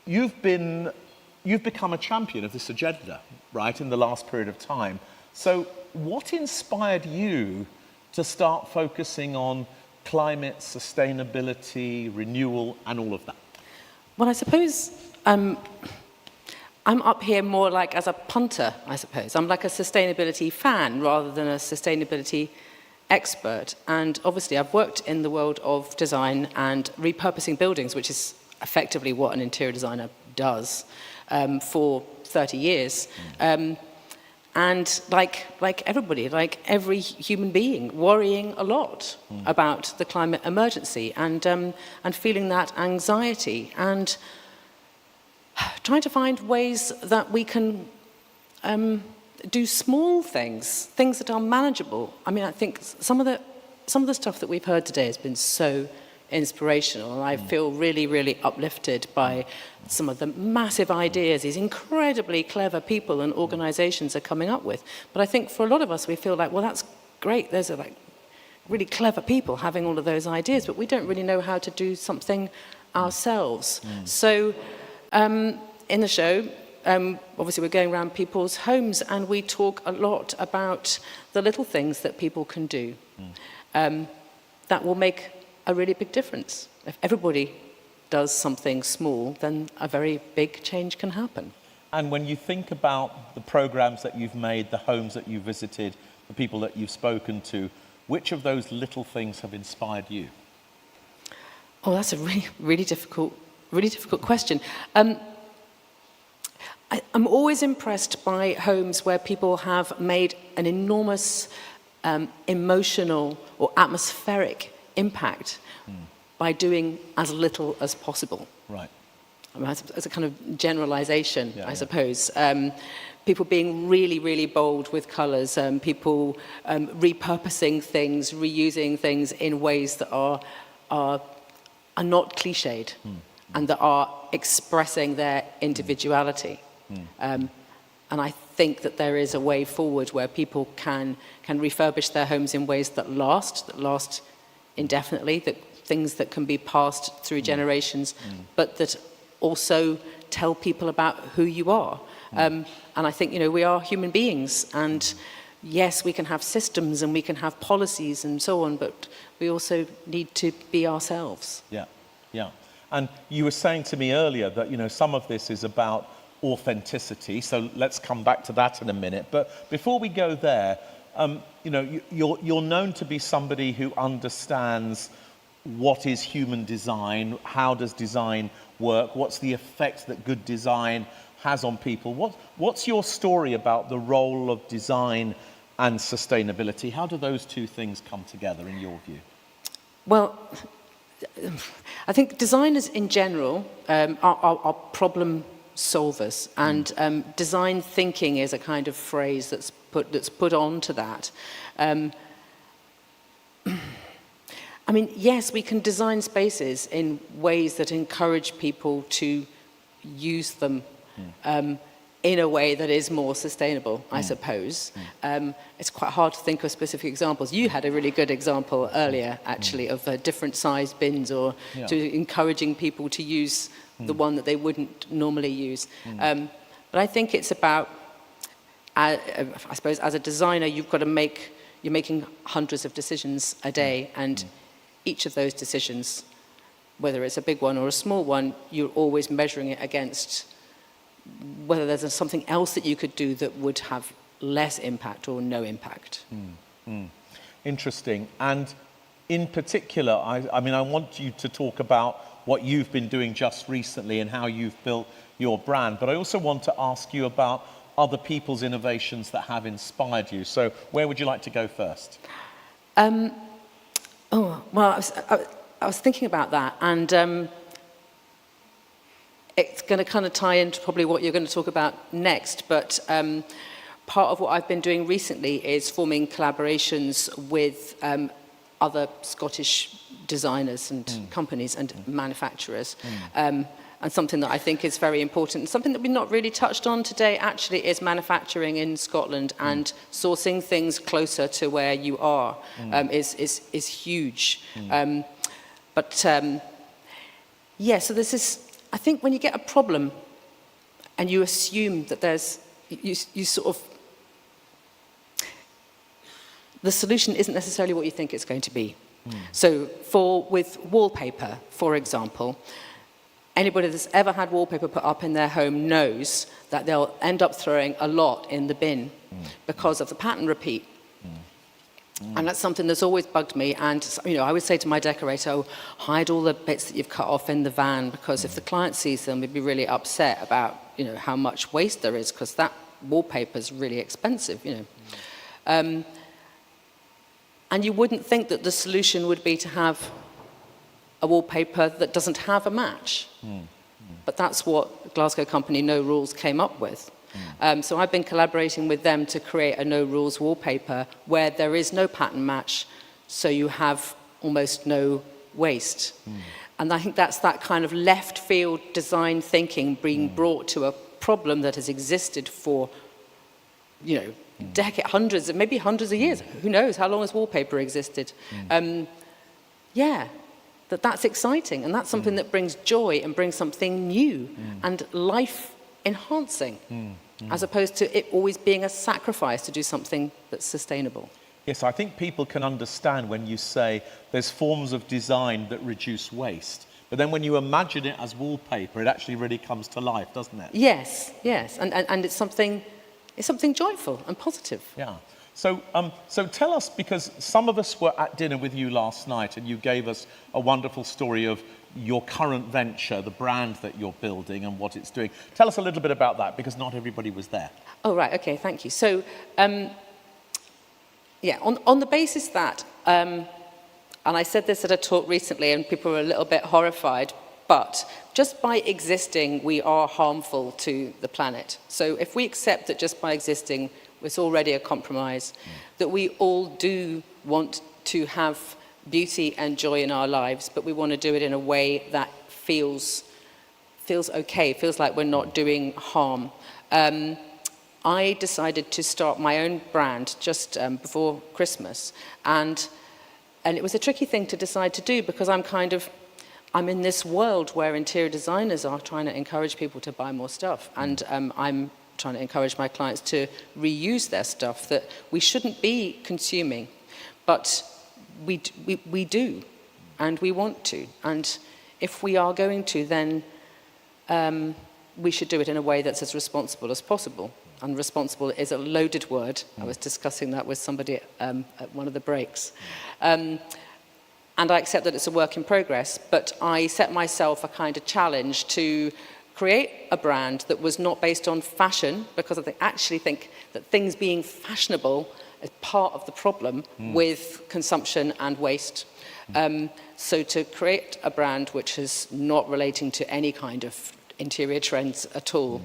you've become a champion of this agenda, right, in the last period of time. So what inspired you to start focusing on climate, sustainability, renewal, and all of that? Well, I suppose I'm up here more like as a punter, I suppose. I'm like a sustainability fan rather than a sustainability expert. And obviously I've worked in the world of design and repurposing buildings, which is effectively what an interior designer does, for 30 years. And like everybody, like every human being, worrying a lot about the climate emergency and feeling that anxiety and trying to find ways that we can do small things that are manageable. I mean, I think some of the stuff that we've heard today has been so inspirational, and I feel really, really uplifted by some of the massive ideas these incredibly clever people and organizations are coming up with. But I think for a lot of us, we feel like, well, that's great. Those are like really clever people having all of those ideas, but we don't really know how to do something ourselves. So in the show, obviously we're going around people's homes and we talk a lot about the little things that people can do that will make a really big difference. If everybody does something small, then a very big change can happen. And when you think about the programs that you've made, the homes that you've visited, the people that you've spoken to, which of those little things have inspired you? Oh, that's a really difficult question. I'm always impressed by homes where people have made an enormous emotional or atmospheric impact by doing as little as possible. Right. I mean, as a kind of generalization, I suppose. People being really, really bold with colors, people repurposing things, reusing things in ways that are not cliched and that are expressing their individuality. And I think that there is a way forward where people can refurbish their homes in ways that last indefinitely, that things that can be passed through generations, but that also tell people about who you are. And I think, we are human beings, and yes, we can have systems and we can have policies and so on, but we also need to be ourselves. Yeah. And you were saying to me earlier that, some of this is about authenticity, so let's come back to that in a minute. But before we go there, you're known to be somebody who understands what is human design, how does design work, what's the effect that good design has on people. What's your story about the role of design and sustainability? How do those two things come together in your view? Well, I think designers in general are problem solvers, and design thinking is a kind of phrase that's put onto that. I mean, yes, we can design spaces in ways that encourage people to use them in a way that is more sustainable, I suppose. It's quite hard to think of specific examples. You had a really good example earlier, actually, of different size bins, or to encouraging people to use the one that they wouldn't normally use. But I think it's about, I suppose, as a designer, you're making hundreds of decisions a day, and each of those decisions, whether it's a big one or a small one, you're always measuring it against whether there's something else that you could do that would have less impact or no impact. Interesting. And in particular, I mean, I want you to talk about what you've been doing just recently and how you've built your brand, but I also want to ask you about other people's innovations that have inspired you. So where would you like to go first? I was thinking about that, and it's going to kind of tie into probably what you're going to talk about next, but part of what I've been doing recently is forming collaborations with other Scottish designers and companies and manufacturers. And something that I think is very important, something that we've not really touched on today actually, is manufacturing in Scotland, and sourcing things closer to where you are is huge. So this is, I think when you get a problem and you assume that you sort of, the solution isn't necessarily what you think it's going to be. So with wallpaper, for example, anybody that's ever had wallpaper put up in their home knows that they'll end up throwing a lot in the bin because of the pattern repeat. And that's something that's always bugged me. And I would say to my decorator, oh, hide all the bits that you've cut off in the van, because if the client sees them, we'd be really upset about how much waste there is, because that wallpaper is really expensive. And you wouldn't think that the solution would be to have a wallpaper that doesn't have a match. But that's what Glasgow company No Rules came up with. So I've been collaborating with them to create a No Rules wallpaper where there is no pattern match, so you have almost no waste. And I think that's that kind of left field design thinking being brought to a problem that has existed for, hundreds, maybe hundreds of years. Who knows how long has wallpaper existed? That's exciting, and that's something that brings joy and brings something new and life enhancing, as opposed to it always being a sacrifice to do something that's sustainable. Yes, I think people can understand when you say there's forms of design that reduce waste, but then when you imagine it as wallpaper, it actually really comes to life, doesn't it? Yes, and it's something joyful and positive. Yeah. So tell us, because some of us were at dinner with you last night and you gave us a wonderful story of your current venture, the brand that you're building and what it's doing. Tell us a little bit about that, because not everybody was there. Oh, right, okay, thank you. So, on the basis that, and I said this at a talk recently and people were a little bit horrified, but just by existing, we are harmful to the planet. So if we accept that just by existing, it's already a compromise, that we all do want to have beauty and joy in our lives, but we want to do it in a way that feels okay, feels like we're not doing harm. I decided to start my own brand just before Christmas, and it was a tricky thing to decide to do, because I'm in this world where interior designers are trying to encourage people to buy more stuff, and I'm trying to encourage my clients to reuse their stuff that we shouldn't be consuming, but we do, and we want to. And if we are going to, then we should do it in a way that's as responsible as possible. And responsible is a loaded word. I was discussing that with somebody at one of the breaks. And I accept that it's a work in progress, but I set myself a kind of challenge to create a brand that was not based on fashion, because I actually think that things being fashionable is part of the problem with consumption and waste. So to create a brand which is not relating to any kind of interior trends at all,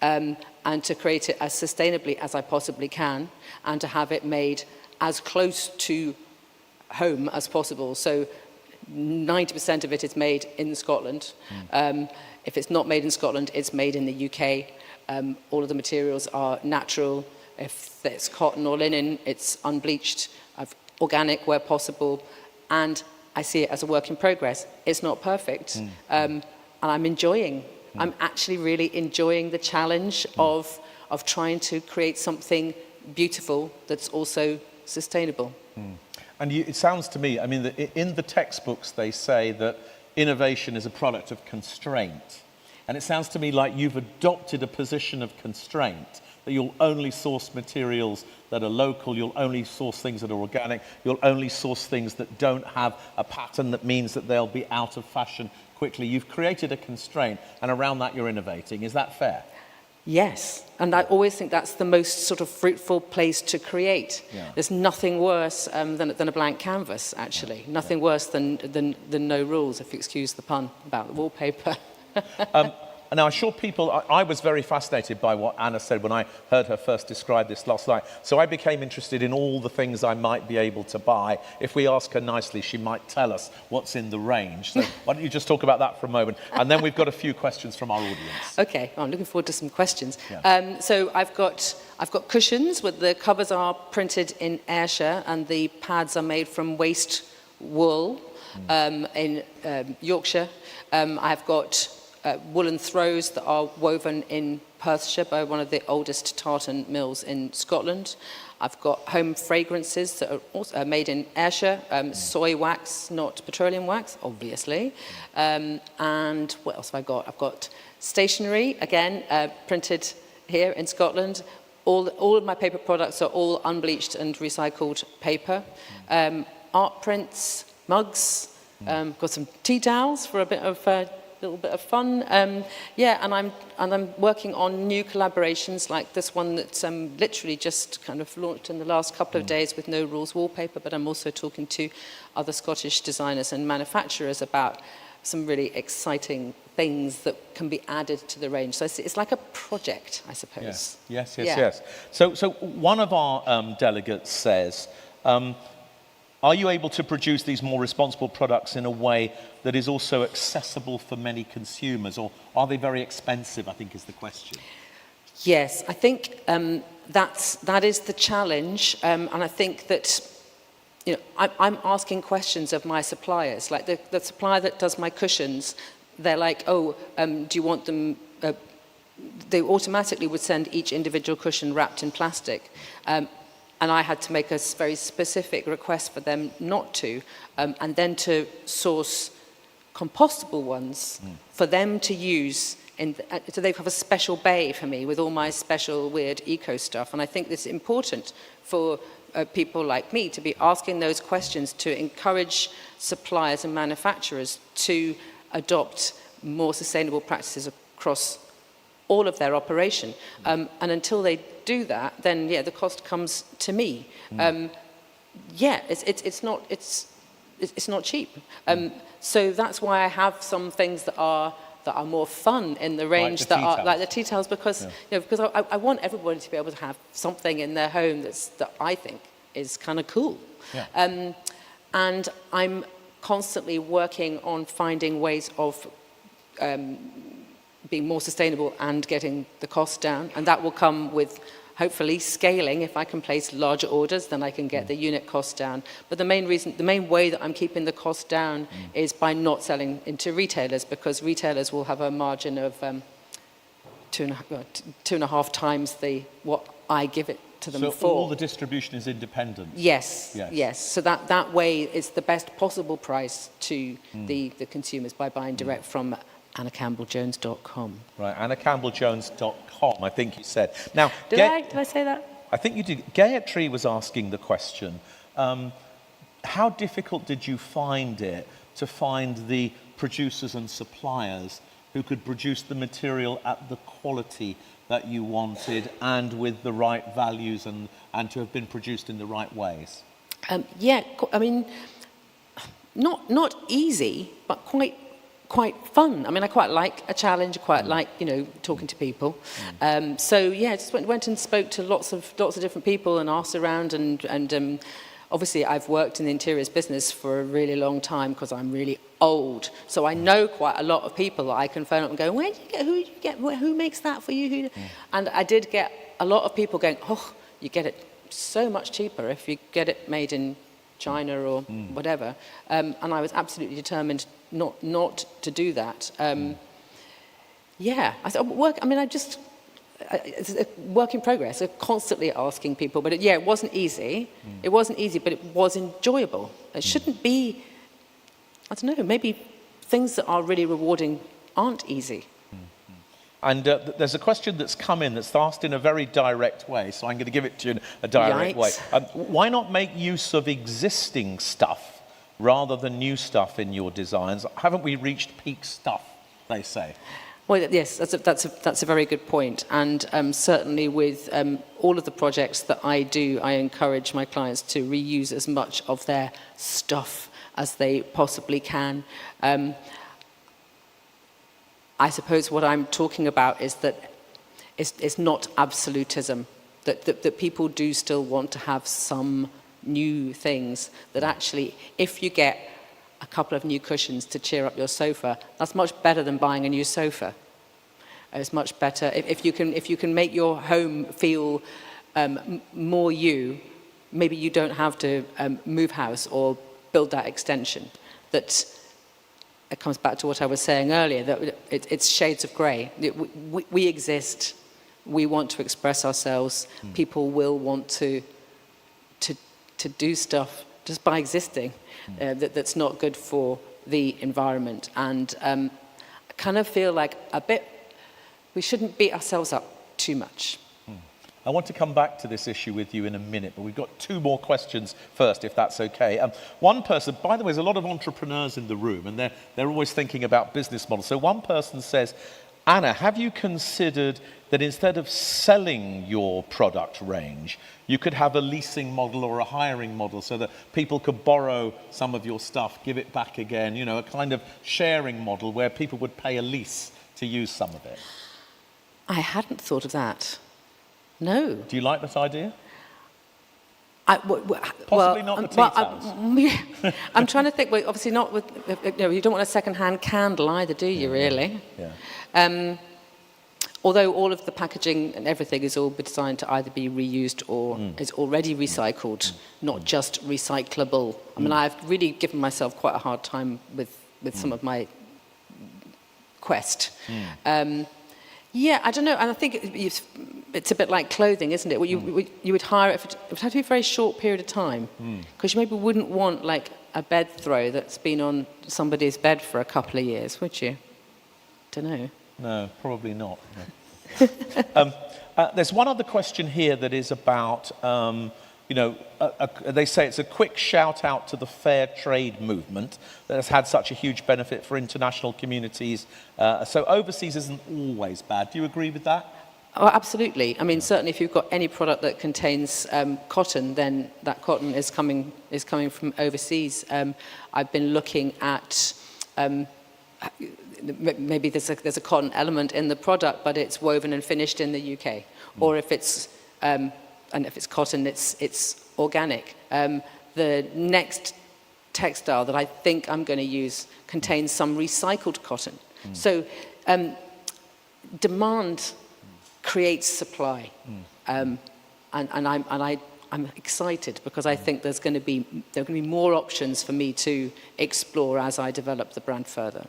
and to create it as sustainably as I possibly can, and to have it made as close to home as possible. So 90% of it is made in Scotland. If it's not made in Scotland, it's made in the UK. All of the materials are natural. If it's cotton or linen, it's unbleached, organic where possible. And I see it as a work in progress. It's not perfect. And I'm actually really enjoying the challenge of trying to create something beautiful that's also sustainable. And it sounds to me, in the textbooks they say that innovation is a product of constraint. And it sounds to me like you've adopted a position of constraint, that you'll only source materials that are local, you'll only source things that are organic, you'll only source things that don't have a pattern that means that they'll be out of fashion quickly. You've created a constraint, and around that you're innovating. Is that fair? Yes, and I always think that's the most sort of fruitful place to create. Yeah. There's nothing worse than a blank canvas, actually. Nothing worse than No Rules, if you excuse the pun about the wallpaper. Now, I'm sure people, I was very fascinated by what Anna said when I heard her first describe this last night. So I became interested in all the things I might be able to buy. If we ask her nicely, she might tell us what's in the range. So why don't you just talk about that for a moment? And then we've got a few questions from our audience. Okay, I'm looking forward to some questions. Yeah. So I've got cushions where the covers are printed in Ayrshire and the pads are made from waste wool in Yorkshire. I've got woolen throws that are woven in Perthshire by one of the oldest tartan mills in Scotland. I've got home fragrances that are also made in Ayrshire, soy wax, not petroleum wax, obviously. And what else have I got? I've got stationery, again, printed here in Scotland. All of my paper products are all unbleached and recycled paper. Art prints, mugs, got some tea towels for a little bit of fun. Yeah, and I'm working on new collaborations like this one that's literally just kind of launched in the last couple of days with No Rules wallpaper, but I'm also talking to other Scottish designers and manufacturers about some really exciting things that can be added to the range. So it's like a project, I suppose. Yes. So one of our delegates says, are you able to produce these more responsible products in a way that is also accessible for many consumers, or are they very expensive, I think is the question. Yes, I think that is the challenge, and I think that I'm asking questions of my suppliers, like the supplier that does my cushions. They're like, do you want them? They automatically would send each individual cushion wrapped in plastic. And I had to make a very specific request for them not to, and then to source compostable ones for them to use. So they have a special bay for me with all my special weird eco stuff. And I think it's important for people like me to be asking those questions to encourage suppliers and manufacturers to adopt more sustainable practices across all of their operation. And until they do that, then the cost comes to me. It's not cheap. So that's why I have some things that are more fun in the range, like the tea towels. Like the tea towels, because because I want everybody to be able to have something in their home that I think is kind of cool. And I'm constantly working on finding ways of being more sustainable and getting the cost down, and that will come with hopefully scaling. If I can place larger orders, then I can get the unit cost down. But the main way that I'm keeping the cost down is by not selling into retailers, because retailers will have a margin of 2.5 times what I give it to them for. So all the distribution is independent? Yes. So that way is the best possible price to the consumers by buying direct from AnnaCampbell-Jones.com. Right, AnnaCampbell-Jones.com, I think you said. Now, did I say that? I think you did. Gayatri was asking the question, how difficult did you find it to find the producers and suppliers who could produce the material at the quality that you wanted and with the right values and to have been produced in the right ways? I mean, not easy, but quite fun. I mean, I quite like a challenge. I quite like, talking to people. Just went and spoke to lots of different people and asked around. And obviously, I've worked in the interiors business for a really long time because I'm really old. So I know quite a lot of people that I can phone up and go, who makes that for you? And I did get a lot of people going, you get it so much cheaper if you get it made in China or whatever. And I was absolutely determined not to do that. It's a work in progress. I'm constantly asking people, but it wasn't easy. It wasn't easy, but it was enjoyable. It shouldn't be, I don't know, maybe things that are really rewarding aren't easy. And there's a question that's come in that's asked in a very direct way, so I'm going to give it to you in a direct way. Why not make use of existing stuff rather than new stuff in your designs? Haven't we reached peak stuff, they say? Well, yes, that's a very good point. And certainly with all of the projects that I do, I encourage my clients to reuse as much of their stuff as they possibly can. I suppose what I'm talking about is that it's not absolutism, that people do still want to have some new things, that actually if you get a couple of new cushions to cheer up your sofa, that's much better than buying a new sofa. It's much better if you can make your home feel more you. Maybe you don't have to move house or build that extension. That it comes back to what I was saying earlier, that it's shades of grey. We exist, we want to express ourselves, people will want to do stuff just by existing that's not good for the environment. And I kind of feel like we shouldn't beat ourselves up too much. I want to come back to this issue with you in a minute, but we've got 2 more questions first, if that's okay. One person, by the way, there's a lot of entrepreneurs in the room, and they're always thinking about business models. So one person says, Anna, have you considered that instead of selling your product range, you could have a leasing model or a hiring model so that people could borrow some of your stuff, give it back again, you know, a kind of sharing model where people would pay a lease to use some of it? I hadn't thought of that. No. Do you like that idea? Possibly not the tea towels. I'm trying to think. Well, obviously not with. You don't want a second-hand candle either, do you? Really? Yeah. Although all of the packaging and everything is all designed to either be reused or is already recycled, not just recyclable. I mean, I've really given myself quite a hard time with some of my quest. Yeah, I don't know, and I think it's a bit like clothing, isn't it? Well, you would hire it, it would have to be a very short period of time, because you maybe wouldn't want like a bed throw that's been on somebody's bed for a couple of years, would you? Don't know. No, probably not. No. There's one other question here that is about, they say it's a quick shout out to the fair trade movement that has had such a huge benefit for international communities. So overseas isn't always bad. Do you agree with that? Oh, absolutely. I mean, certainly if you've got any product that contains cotton, then that cotton is coming from overseas. I've been looking at maybe there's a cotton element in the product, but it's woven and finished in the UK. Or if it's and if it's cotton, it's organic. The next textile that I think I'm going to use contains some recycled cotton. So demand creates supply, and I'm excited because I think there are going to be more options for me to explore as I develop the brand further.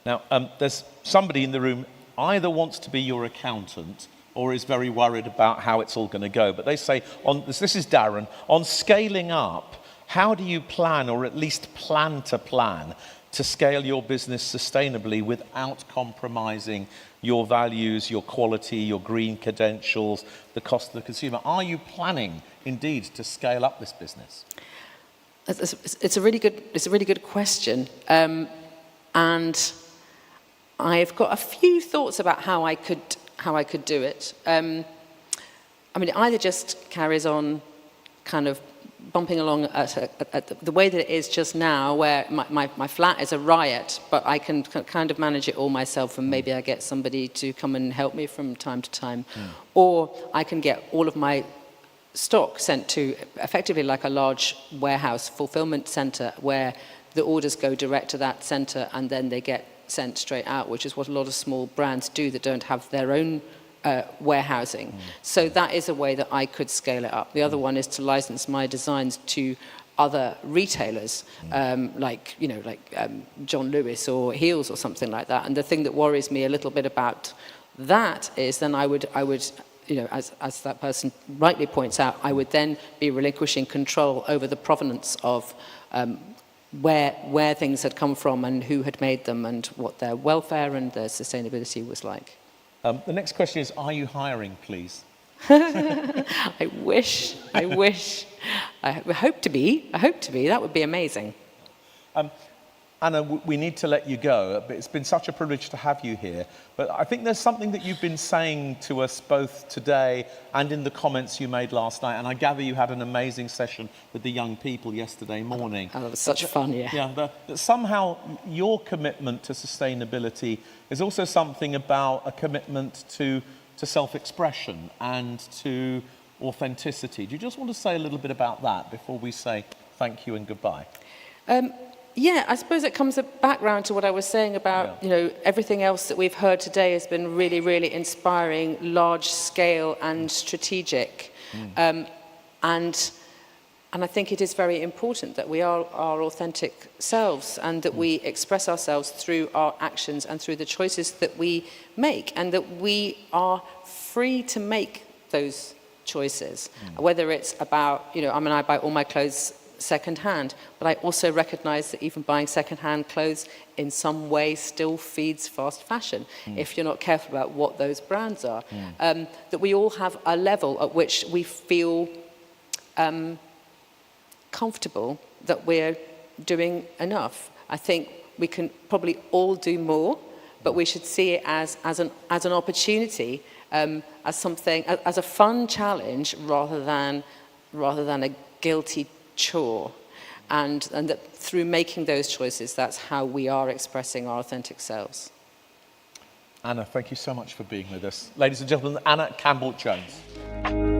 Now, there's somebody in the room either wants to be your accountant or is very worried about how it's all going to go. But they say, this is Darren, on scaling up, how do you plan, or at least plan to scale your business sustainably without compromising your values, your quality, your green credentials, the cost of the consumer? Are you planning, indeed, to scale up this business? It's a really good question. And I've got a few thoughts about how I could do it. I mean, it either just carries on kind of bumping along at the way that it is just now, where my flat is a riot, but I can kind of manage it all myself, and maybe I get somebody to come and help me from time to time. Or I can get all of my stock sent to effectively like a large warehouse fulfillment center, where the orders go direct to that center and then they get sent straight out, which is what a lot of small brands do that don't have their own warehousing. So that is a way that I could scale it up. The other one is to license my designs to other retailers, like John Lewis or Heels or something like that. And the thing that worries me a little bit about that is then I would as that person rightly points out, I would then be relinquishing control over the provenance of where things had come from and who had made them and what their welfare and their sustainability was like. The next question is, are you hiring, please? I wish. I hope to be. That would be amazing. Anna, we need to let you go, but it's been such a privilege to have you here. But I think there's something that you've been saying to us both today and in the comments you made last night, and I gather you had an amazing session with the young people yesterday morning. Oh, that was such fun, yeah. Yeah, that somehow your commitment to sustainability is also something about a commitment to self-expression and to authenticity. Do you just want to say a little bit about that before we say thank you and goodbye? Yeah, I suppose it comes back round to what I was saying about, everything else that we've heard today has been really, really inspiring, large scale and strategic. And And I think it is very important that we are our authentic selves and that we express ourselves through our actions and through the choices that we make, and that we are free to make those choices. Whether it's about, I buy all my clothes second-hand, but I also recognise that even buying second-hand clothes in some way still feeds fast fashion, if you're not careful about what those brands are. That we all have a level at which we feel comfortable that we're doing enough. I think we can probably all do more, but we should see it as an opportunity, as something, as a fun challenge rather than a guilty chore. And that through making those choices, that's how we are expressing our authentic selves. Anna, thank you so much for being with us. Ladies and gentlemen, Anna Campbell-Jones.